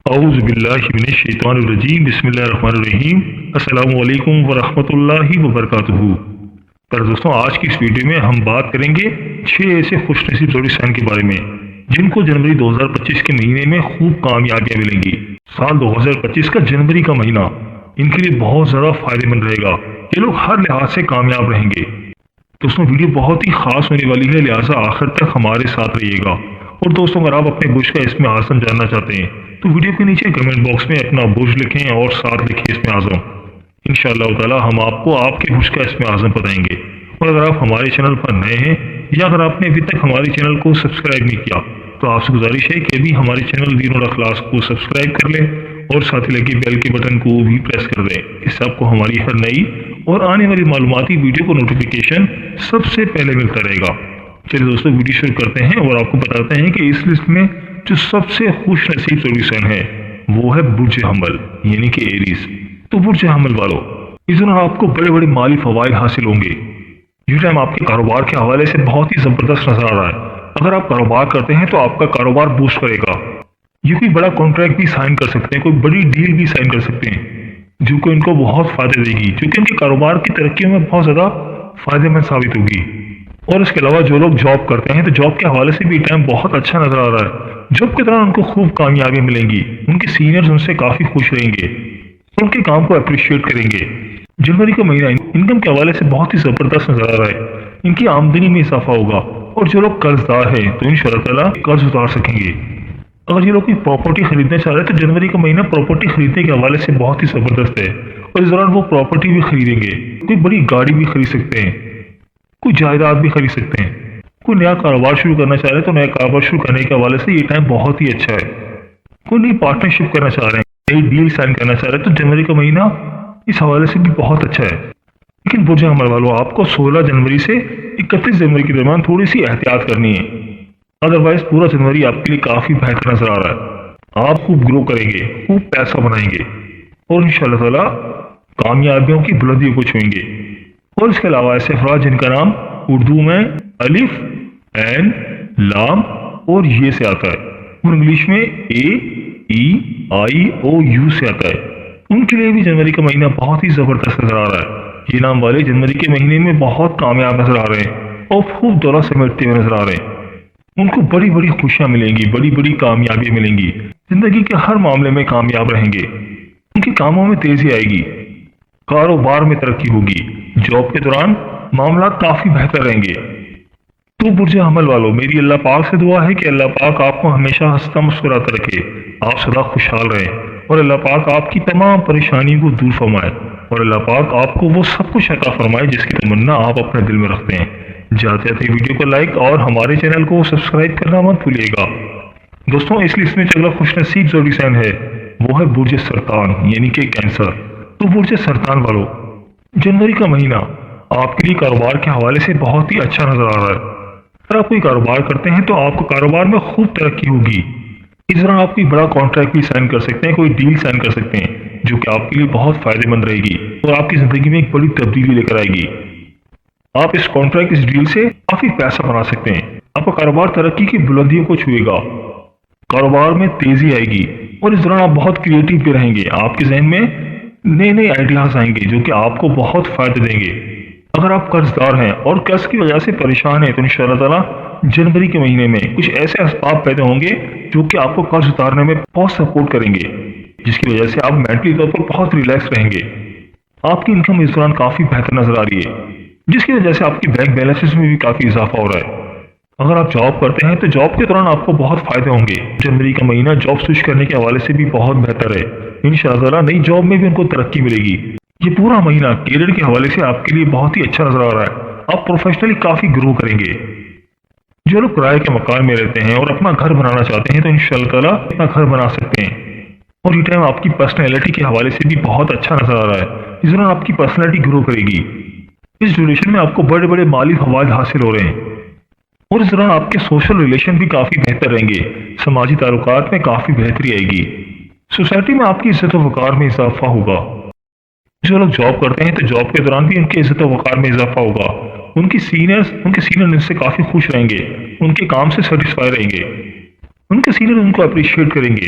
اعوذ باللہ من الشیطان الرجیم بسم اللہ الرحمن الرحیم السلام علیکم ورحمۃ اللہ وبرکاتہ۔ پر دوستوں، آج کی اس ویڈیو میں ہم بات کریں گے 6 ایسے خوش نصیب زوڈیسان کے بارے میں جن کو جنوری 2025 کے مہینے میں خوب کامیابیاں ملیں گی۔ سال 2025 کا جنوری کا مہینہ ان کے لیے بہت زیادہ فائدے مند رہے گا۔ یہ لوگ ہر لحاظ سے کامیاب رہیں گے۔ دوستوں، ویڈیو بہت ہی خاص ہونے والی ہے، لہٰذا آخر تک ہمارے ساتھ رہیے گا۔ اور دوستوں، اگر آپ اپنے برج کا اسم اعظم جاننا چاہتے ہیں تو ویڈیو کے نیچے کمنٹ باکس میں اپنا برج لکھیں اور ساتھ لکھیں اسم اعظم۔ انشاءاللہ تعالی ہم آپ کو آپ کے برج کا اسم اعظم بتائیں گے۔ اور اگر آپ ہمارے چینل پر نئے ہیں یا اگر آپ نے ابھی تک ہمارے چینل کو سبسکرائب نہیں کیا تو آپ سے گزارش ہے کہ ابھی ہمارے چینل دین اور اخلاص کو سبسکرائب کر لیں اور ساتھ ہی لگے بیل کے بٹن کو بھی پریس کر دیں۔ اس سے آپ کو ہماری ہر نئی اور آنے والی معلوماتی ویڈیو کو نوٹیفیکیشن سب سے پہلے ملتا رہے گا۔ چلیے دوستوں، ویڈیو شروع کرتے ہیں اور آپ کو بتاتے ہیں کہ اس لسٹ میں جو سب سے خوش نصیب زوڈیسان ہے وہ ہے برج حمل یعنی کہ ایریز۔ تو برج حمل والوں، اس دوران آپ کو بڑے بڑے مالی فوائد حاصل ہوں گے۔ یہ ٹائم آپ کے کاروبار کے حوالے سے بہت ہی زبردست نظر آ رہا ہے۔ اگر آپ کاروبار کرتے ہیں تو آپ کا کاروبار بوسٹ کرے گا۔ یہ کوئی بڑا کانٹریکٹ بھی سائن کر سکتے ہیں، کوئی بڑی ڈیل بھی سائن کر سکتے ہیں جو کہ ان کو بہت فائدے دے گی، جو کہ ان کے کاروبار کی ترقیوں میں بہت زیادہ فائدے مند ثابت ہوگی۔ اور اس کے علاوہ جو لوگ جاب کرتے ہیں تو جاب کے حوالے سے بھی یہ ٹائم بہت اچھا نظر آ رہا ہے۔ جاب کے دوران ان کو خوب کامیابی ملیں گی، ان کے سینئرز ان سے کافی خوش رہیں گے اور ان کے کام کو اپریشیٹ کریں گے۔ جنوری کا مہینہ انکم کے حوالے سے بہت ہی زبردست نظر آ رہا ہے۔ ان کی آمدنی میں اضافہ ہوگا اور جو لوگ قرض دار ہیں تو انشاءاللہ تعالی قرض اتار سکیں گے۔ اگر یہ لوگ کوئی پراپرٹی خریدنا چاہ رہے ہیں تو جنوری کا مہینہ پراپرٹی خریدنے کے حوالے سے بہت ہی زبردست ہے اور اس دوران وہ پراپرٹی بھی خریدیں گے، کوئی بڑی گاڑی بھی خرید سکتے ہیں، کوئی جائیداد بھی خرید سکتے ہیں۔ کوئی نیا کاروبار شروع کرنا چاہ رہے ہیں تو نیا کاروبار شروع کرنے کے حوالے سے یہ ٹائم بہت ہی اچھا ہے۔ کوئی نئی پارٹنرشپ کرنا چاہ رہے ہیں، نئی ڈیل سائن کرنا چاہ رہے ہیں تو جنوری کا مہینہ اس حوالے سے بھی بہت اچھا ہے۔ لیکن برج حمل والوں، آپ کو 16 جنوری سے 31 جنوری کے درمیان تھوڑی سی احتیاط کرنی ہے۔ ادروائز پورا جنوری آپ کے لیے کافی بہتر نظر آ رہا ہے۔ آپ خوب گرو کریں گے، خوب پیسہ بنائیں گے اور انشاءاللہ تعالی کامیابیوں کی بلندیوں کو چھوئیں گے۔ اور اس کے علاوہ ایسے افراد جن کا نام اردو میں الف، این، لام اور یہ سے آتا ہے اور انگلش میں اے، ای، آئی، او، یو سے آتا ہے، ان کے لیے بھی جنوری کا مہینہ بہت ہی زبردست نظر آ رہا ہے۔ یہ نام والے جنوری کے مہینے میں بہت کامیاب نظر آ رہے ہیں اور خوب دولت سمیٹتے ہوئے نظر آ رہے ہیں۔ ان کو بڑی بڑی خوشیاں ملیں گی، بڑی بڑی کامیابیاں ملیں گی، زندگی کے ہر معاملے میں کامیاب رہیں گے۔ ان کے کاموں میں تیزی آئے گی، کاروبار میں ترقی ہوگی، جاب کے دوران معاملات کافی بہتر رہیں گے۔ تو برج حمل والوں، میری اللہ پاک سے دعا ہے کہ اللہ پاک آپ کو ہمیشہ ہنستا مسکراتا رکھے، آپ سدا خوشحال رہیں اور اللہ پاک آپ کی تمام پریشانیوں کو دور فرمائے اور اللہ پاک آپ کو وہ سب کچھ عطا فرمائے جس کی تمنا آپ اپنے دل میں رکھتے ہیں۔ جاتے جاتے ویڈیو کو لائک اور ہمارے چینل کو سبسکرائب کرنا مت بھولیے گا۔ دوستوں، اس لسٹ میں جو اگلا خوش نصیب زوڈیسان ہے وہ ہے برج سرطان یعنی کہ کینسر۔ تو برج سرطان والوں، جنوری کا مہینہ آپ کے لیے کاروبار کے حوالے سے بہت ہی اچھا نظر آ رہا ہے۔ اگر آپ کوئی کاروبار کرتے ہیں تو آپ کو کاروبار میں خوب ترقی ہوگی۔ اس دوران آپ کوئی بڑا کانٹریکٹ بھی سائن کر سکتے ہیں، کوئی ڈیل سائن کر سکتے ہیں جو کہ آپ کے لیے بہت فائدے مند رہے گی اور آپ کی زندگی میں ایک بڑی تبدیلی لے کر آئے گی۔ آپ اس کانٹریکٹ، اس ڈیل سے کافی پیسہ بنا سکتے ہیں۔ آپ کا کاروبار ترقی کی بلندیوں کو چھوئے گا، کاروبار میں تیزی آئے گی اور اس دوران آپ بہت کریٹیو بھی رہیں گے۔ آپ کے ذہن میں نئے نئے آئیڈیاز آئیں گے جو کہ آپ کو بہت فائدے دیں گے۔ اگر آپ قرض دار ہیں اور قرض کی وجہ سے پریشان ہیں تو انشاءاللہ تعالی جنوری کے مہینے میں کچھ ایسے اسباب پیدا ہوں گے جو کہ آپ کو قرض اتارنے میں بہت سپورٹ کریں گے، جس کی وجہ سے آپ مینٹلی طور پر بہت ریلیکس رہیں گے۔ آپ کی انکم اس دوران کافی بہتر نظر آ رہی ہے، جس کی وجہ سے آپ کی بینک بیلنسز میں بھی کافی اضافہ ہو رہا ہے۔ اگر آپ جاب کرتے ہیں تو جاب کے دوران آپ کو بہت فائدے ہوں گے۔ جنوری کا مہینہ جاب سوئچ کرنے کے حوالے سے بھی بہت بہتر ہے۔ انشاءاللہ تعالی نئی جاب میں بھی ان کو ترقی ملے گی۔ یہ پورا مہینہ کیریئر کے حوالے سے آپ کے لیے بہت ہی اچھا نظر آ رہا ہے۔ آپ پروفیشنلی کافی گرو کریں گے۔ جو لوگ کرائے کے مکان میں رہتے ہیں اور اپنا گھر بنانا چاہتے ہیں تو انشاءاللہ تعالی اپنا گھر بنا سکتے ہیں اور یہ ٹائم آپ کی پرسنالٹی کے حوالے سے بھی بہت اچھا نظر آ رہا ہے۔ اس دوران آپ کی پرسنالٹی گرو کرے گی۔ اس ڈیوریشن میں آپ کو بڑے بڑے مالی فوائد حاصل ہو رہے ہیں اور اس دوران آپ کے سوشل ریلیشن بھی کافی بہتر رہیں گے، سماجی تعلقات میں کافی بہتری آئے گی، سوسائٹی میں آپ کی عزت و وقار میں اضافہ ہوگا۔ جو لوگ جاب کرتے ہیں تو جاب کے دوران بھی ان کی عزت و وقار میں اضافہ ہوگا، ان کے سینئر ان سے کافی خوش رہیں گے، ان کے کام سے سیٹسفائی رہیں گے، ان کے سینئر ان کو اپریشیٹ کریں گے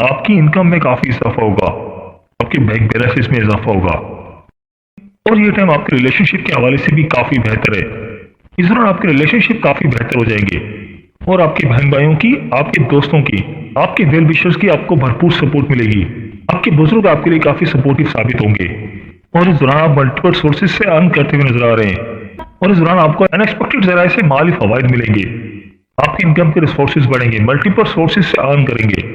آپ کی انکم میں کافی اضافہ ہوگا، آپ کے بینک بیلنس میں اضافہ ہوگا، اور یہ ٹائم آپ کے ریلیشن شپ کے حوالے سے بھی کافی بہتر ہے۔ اس دوران آپ کے ریلیشن شپ کافی بہتر ہو جائیں گے، اور آپ کے بہن بھائیوں کی، آپ کے دوستوں کی، آپ کے ویل وشرز کی آپ کو بھرپور سپورٹ ملے گی۔ آپ کے بزرگ آپ کے لیے کافی سپورٹیو ثابت ہوں گے، اور اس دوران آپ ملٹیپل سورسز سے ارن کرتے ہوئے نظر آ رہے ہیں، اور اس دوران آپ کو ان ایکسپیکٹڈ ذرائع سے مالی فوائد ملیں گے۔ آپ کی انکم کے ریسورسز بڑھیں گے، ملٹیپل سورسز سے ارن کریں گے،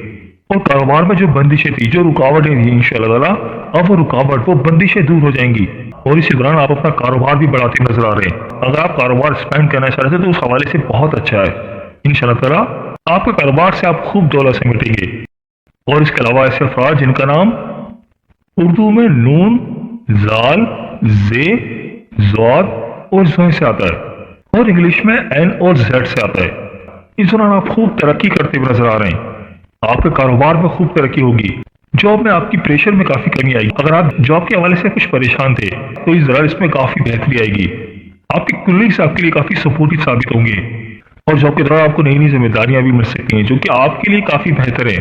اور کاروبار میں جو بندشیں تھی، جو رکاوٹیں تھیں، انشاءاللہ تعالیٰ اب وہ رکاوٹ، وہ بندشیں دور ہو جائیں گی، اور اسی دوران آپ اپنا کاروبار بھی بڑھاتے نظر آ رہے ہیں۔ اگر آپ کاروبار ایکسپینڈ کرنا چاہتے ہیں تو اس حوالے سے بہت اچھا ہے، انشاءاللہ تعالیٰ آپ کے کاروبار سے آپ خوب دولت سمیٹیں گے۔ اور اس کے علاوہ ایسے افراد جن کا نام اردو میں نون، زال، زے، زواد اور زویں سے آتا ہے، اور انگلش میں این اور زیڈ سے آتا ہے، اس دوران آپ خوب ترقی کرتے ہوئے نظر آ رہے ہیں۔ آپ کے کاروبار میں خوب ترقی ہوگی، جاب میں آپ کی پریشر میں کافی کمی آئے گی۔ اگر آپ جاب کے حوالے سے کچھ پریشان تھے تو اس دوران اس میں کافی بہتری آئے گی۔ آپ کے کولیگز آپ کے لیے کافی سپورٹیو ثابت ہوں گے، اور جاب کے دوران آپ کو نئی نئی ذمہ داریاں بھی مل سکتی ہیں جو کہ آپ کے لیے کافی بہتر ہے۔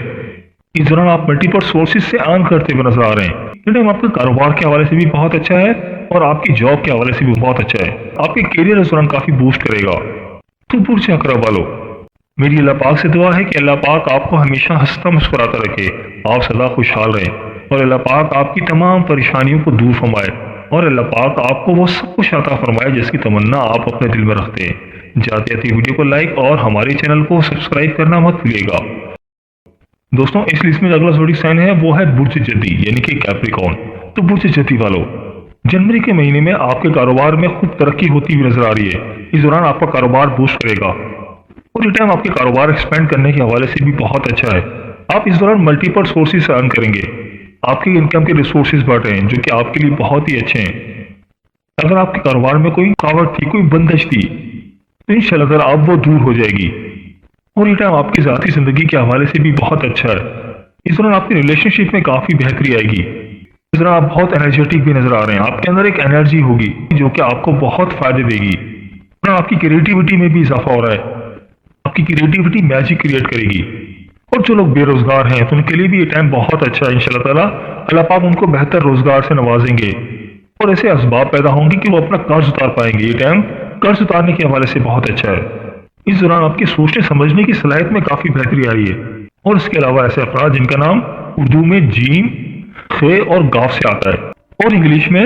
اس دوران آپ ملٹیپل سورسز سے ارن کرتے ہوئے نظر آ رہے ہیں، لیکن آپ کے کاروبار کے حوالے سے بھی بہت اچھا ہے، اور آپ کی جاب کے حوالے سے بھی بہت اچھا ہے۔ آپ کے کیریئر اس دوران کافی بوسٹ کرے گا۔ تو برج اقرب والو، میری اللہ پاک سے دعا ہے کہ اللہ پاک آپ کو ہمیشہ ہنستا مسکراتا رکھے، آپ سدا خوشحال رہیں، اور اللہ پاک آپ کی تمام پریشانیوں کو دور فرمائے، اور اللہ پاک آپ کو وہ سب کچھ عطا فرمائے جس کی تمنا آپ اپنے دل میں رکھتے ہیں۔ جاتے جاتے ویڈیو کو لائک اور ہمارے چینل کو سبسکرائب کرنا مت بھولیے گا۔ دوستوں اس لسٹ میں اگلا زوڈک سائن ہے وہ ہے برج جدی یعنی کہ کیپریکارن۔ تو برج جدی والو، جنوری کے مہینے میں آپ کے کاروبار میں خوب ترقی ہوتی ہوئی نظر آ رہی ہے۔ اس دوران آپ کا کاروبار بوسٹ کرے گا، اور یہ ٹائم آپ کے کاروبار ایکسپینڈ کرنے کے حوالے سے بھی بہت اچھا ہے۔ آپ اس دوران ملٹیپل سورسز سے ارن کریں گے، آپ کی انکم کے ریسورسز بڑھ رہے ہیں جو کہ آپ کے لیے بہت ہی اچھے ہیں۔ اگر آپ کے کاروبار میں کوئی رکاوٹ تھی، کوئی بندش تھی، تو انشاءاللہ تعالیٰ اب وہ دور ہو جائے گی، اور یہ ٹائم آپ کی ذاتی زندگی کے حوالے سے بھی بہت اچھا ہے۔ اس دوران آپ کی ریلیشن شپ میں کافی بہتری آئے گی، اس دوران آپ بہت انرجیٹک بھی نظر آ رہے ہیں، آپ کے اندر ایک انرجی ہوگی جو کہ آپ کو بہت فائدے دے گی، اور آپ کی کریٹیوٹی میں بھی اضافہ ہو رہا ہے، آپ کی کریٹیوٹی میجک کریٹ کرے گی۔ اور جو لوگ بے روزگار ہیں تو ان کے لیے بھی یہ ٹائم بہت اچھا ہے، انشاءاللہ تعالیٰ اللہ پاک ان کو بہتر روزگار سے نوازیں گے، اور ایسے اسباب پیدا ہوں گے کہ وہ اپنا قرض اتار پائیں گے۔ یہ ٹائم قرض اتارنے کے حوالے سے بہت اچھا ہے۔ اس دوران آپ کی سوچنے سمجھنے کی صلاحیت میں کافی بہتری آئی ہے، اور اس کے علاوہ ایسے افراد جن کا نام اردو میں جیم، خے اور گاف سے آتا ہے، اور انگلش میں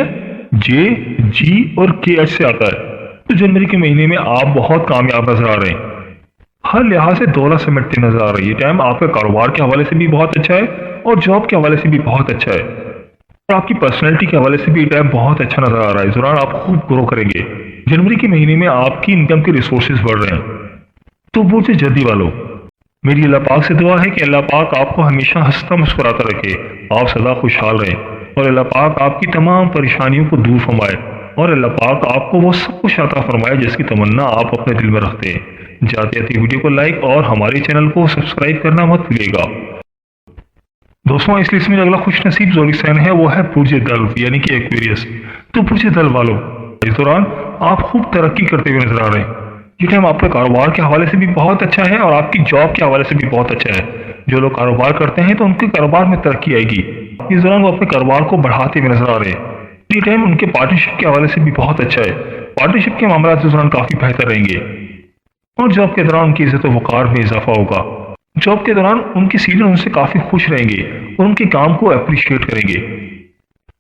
جے، جی اور کے ایچ سے آتا ہے، تو جنوری کے مہینے میں آپ بہت کامیاب نظر آ رہے ہیں، ہر لحاظ سے دولت سمیٹتے نظر آ رہی ہے۔ یہ ٹائم آپ کے کاروبار کے حوالے سے بھی بہت اچھا ہے، اور جاب کے حوالے سے بھی بہت اچھا ہے، اور آپ کی پرسنالٹی کے حوالے سے بھی یہ ٹائم بہت اچھا نظر آ رہا ہے۔ اس دوران آپ خوب گرو کریں گے، جنوری کے مہینے میں آپ کی انکم کے ریسورسز بڑھ رہے ہیں۔ تو برج جدی والو، میری اللہ پاک سے دعا ہے کہ اللہ پاک آپ کو ہمیشہ ہنستا مسکراتا رکھے، آپ سدا خوشحال رہیں، اور اللہ پاک آپ کی تمام پریشانیوں کو دور فرمائے، اور اللہ پاک آپ کو وہ سب کچھ عطا فرمائے جس کی تمنا آپ اپنے دل میں رکھتے ہیں۔ جاتے جاتے ویڈیو کو لائک اور ہمارے چینل کو سبسکرائب کرنا مت بھولیے گا۔ دوستوں اس لسٹ میں اگلا خوش نصیب زوڈک سائن ہے وہ ہے برج دلو یعنی کہ ایکویریس۔ تو برج دلو والو، اس دوران آپ خوب ترقی کرتے ہوئے نظر آ رہے ہیں، یہ ٹائم آپ کے کاروبار کے حوالے سے بھی بہت اچھا ہے، اور آپ کی جاب کے حوالے سے بھی بہت اچھا ہے۔ جو لوگ کاروبار کرتے ہیں تو ان کے کاروبار میں ترقی آئے گی، اس دوران وہ اپنے کاروبار کو بڑھاتے ہوئے نظر آ رہے ہیں۔ یہ ٹائم ان کے پارٹنرشپ کے حوالے سے بھی بہت اچھا ہے، پارٹنرشپ کے معاملات اس دوران کافی بہتر رہیں گے، اور جاب کے دوران ان کی عزت و وقار میں اضافہ ہوگا۔ جاب کے دوران ان کے سینئر ان سے کافی خوش رہیں گے، اور ان کے کام کو اپریشیٹ کریں گے،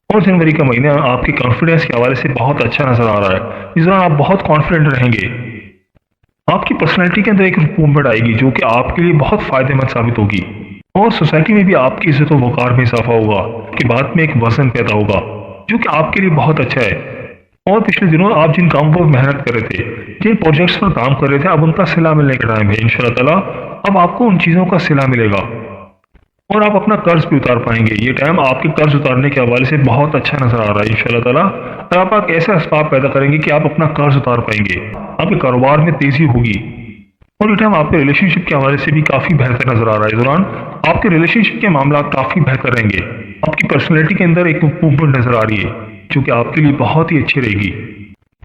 اور جنوری کا مہینہ آپ کے کانفیڈنس کے حوالے سے بہت اچھا نظر آ رہا ہے۔ اس دوران آپ بہت کانفیڈنٹ رہیں گے، آپ کی پرسنالٹی کے اندر ایک امپرومنٹ آئے گی جو کہ آپ کے لیے بہت فائدہ مند ثابت ہوگی، اور سوسائٹی میں بھی آپ کی عزت و وقار میں اضافہ ہوگا، کہ بعد میں ایک وزن پیدا ہوگا جو کہ آپ کے لیے بہت اچھا ہے۔ اور پچھلے دنوں آپ جن کاموں پر محنت کر رہے تھے، جن پروجیکٹس پر کام کر رہے تھے، اب ان کا صلہ ملنے کا ٹائم ہے انشاءاللہ تعالیٰ۔ اب آپ کو ان چیزوں کا صلہ ملے گا، اور آپ اپنا قرض بھی اتار پائیں گے۔ یہ ٹائم آپ کے قرض اتارنے کے حوالے سے بہت اچھا نظر آ رہا ہے انشاءاللہ تعالیٰ۔ اور آپ ایسے اسباب پیدا کریں گے کہ آپ اپنا قرض اتار پائیں گے، آپ کے کاروبار میں تیزی ہوگی، اور یہ ٹائم آپ کے ریلیشن شپ کے حوالے سے بھی کافی بہتر نظر آ رہا ہے۔ اس دوران آپ کے ریلیشن شپ کے معاملات کافی بہتر رہیں گے، آپ کی پرسنالٹی کے اندر ایک امپرومنٹ نظر آ رہی ہے جو کہ آپ کے لیے بہت ہی اچھی رہے گی۔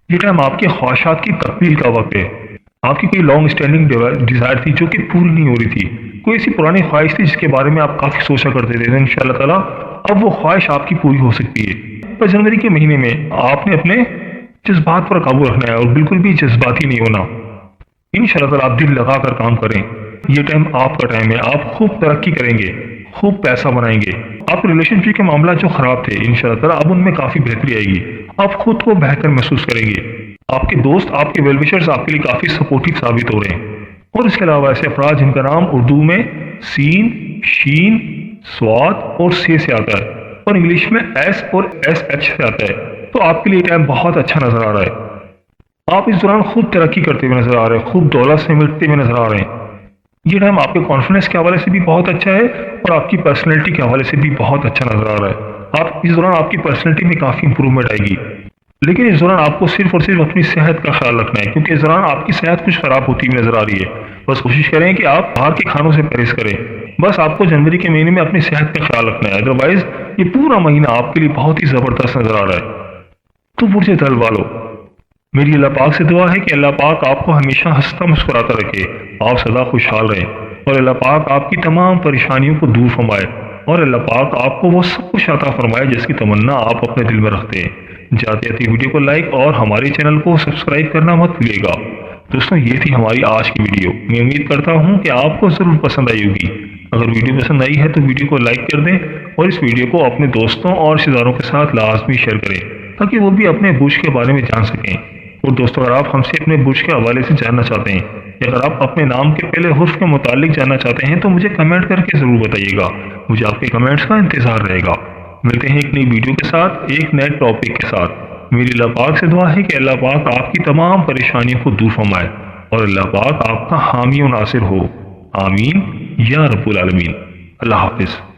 یہ ٹائم آپ کے خواہشات کی تکمیل کا وقت ہے، آپ کی کوئی لانگ اسٹینڈنگ ڈیزائر تھی جو کہ پوری نہیں ہو رہی تھی، کوئی ایسی پرانی خواہش تھی جس کے بارے میں آپ کافی سوچا کرتے تھے، انشاءاللہ تعالیٰ اب وہ خواہش آپ کی پوری ہو سکتی ہے۔ پر جنوری کے مہینے میں آپ نے اپنے جذبات پر قابو رکھنا ہے اور بالکل بھی جذباتی نہیں ہونا۔ انشاءاللہ تعالیٰ آپ دل لگا کر کام کریں، یہ ٹائم آپ کا ٹائم ہے، آپ خوب ترقی کریں گے، خوب پیسہ بنائیں گے۔ آپ کے ریلیشن شپ کے معاملات جو خراب تھے انشاءاللہ تعالیٰ اب ان میں کافی بہتری آئے گی، آپ خود کو بہتر محسوس کریں گے۔ آپ کے دوست، آپ کے ویل وشرز آپ کے لیے کافی سپورٹیو ثابت ہو رہے ہیں۔ اور اس کے علاوہ ایسے افراد جن کا نام اردو میں سین، شین، سواد اور سے آتا ہے اور انگلش میں ایس اور ایس ایچ سے آتا ہے، تو آپ کے لیے ٹائم بہت اچھا نظر آ رہا ہے۔ آپ اس دوران خوب ترقی کرتے ہوئے نظر آ رہے ہیں، خوب دولت سے ملتے ہوئے نظر آ رہے ہیں۔ یہ ٹائم آپ کے کانفیڈنس کے حوالے سے بھی بہت اچھا ہے اور آپ کی پرسنالٹی کے حوالے سے بھی بہت اچھا نظر آ رہا ہے۔ اس دوران آپ کی پرسنالٹی میں کافی امپرومنٹ آئے گی، لیکن اس دوران آپ کو صرف اور صرف اپنی صحت کا خیال رکھنا ہے، کیونکہ اس دوران آپ کی صحت کچھ خراب ہوتی ہوئی نظر آ رہی ہے۔ بس کوشش کریں کہ آپ باہر کے کھانوں سے پرہیز کریں۔ بس آپ کو جنوری کے مہینے میں اپنی صحت کا خیال رکھنا ہے، ادروائز یہ پورا مہینہ آپ کے لیے بہت ہی زبردست نظر آ رہا ہے۔ تو برج دل والو، میری اللہ پاک سے دعا ہے کہ اللہ پاک آپ کو ہمیشہ ہنستا مسکراتا رکھے، آپ سدا خوشحال رہیں، اور اللہ پاک آپ کی تمام پریشانیوں کو دور فرمائے، اور اللہ پاک آپ کو وہ سب کچھ عطا فرمائے جس کی تمنا آپ اپنے دل میں رکھتے ہیں۔ جاتے جاتے ویڈیو کو لائک اور ہمارے چینل کو سبسکرائب کرنا مت بھولیے گا۔ دوستوں، یہ تھی ہماری آج کی ویڈیو، میں امید کرتا ہوں کہ آپ کو ضرور پسند آئی ہوگی۔ اگر ویڈیو پسند آئی ہے تو ویڈیو کو لائک کر دیں اور اس ویڈیو کو اپنے دوستوں اور رشتہ داروں کے ساتھ لازمی شیئر کریں تاکہ وہ بھی اپنے برج کے بارے میں جان سکیں۔ اور دوستوں، اگر آپ ہم سے اپنے برج کے حوالے سے جاننا چاہتے ہیں یا اگر آپ اپنے نام کے پہلے حرف کے متعلق جاننا چاہتے ہیں تو مجھے کمنٹ کر کے ضرور بتائیے گا، مجھے آپ کے کمنٹس کا انتظار رہے گا۔ ملتے ہیں ایک نئی ویڈیو کے ساتھ، ایک نئے ٹاپک کے ساتھ۔ میری اللہ پاک سے دعا ہے کہ اللہ پاک آپ کی تمام پریشانیوں کو دور فرمائے اور اللہ پاک آپ کا حامی و ناصر ہو، آمین یا رب العالمین۔ اللہ حافظ۔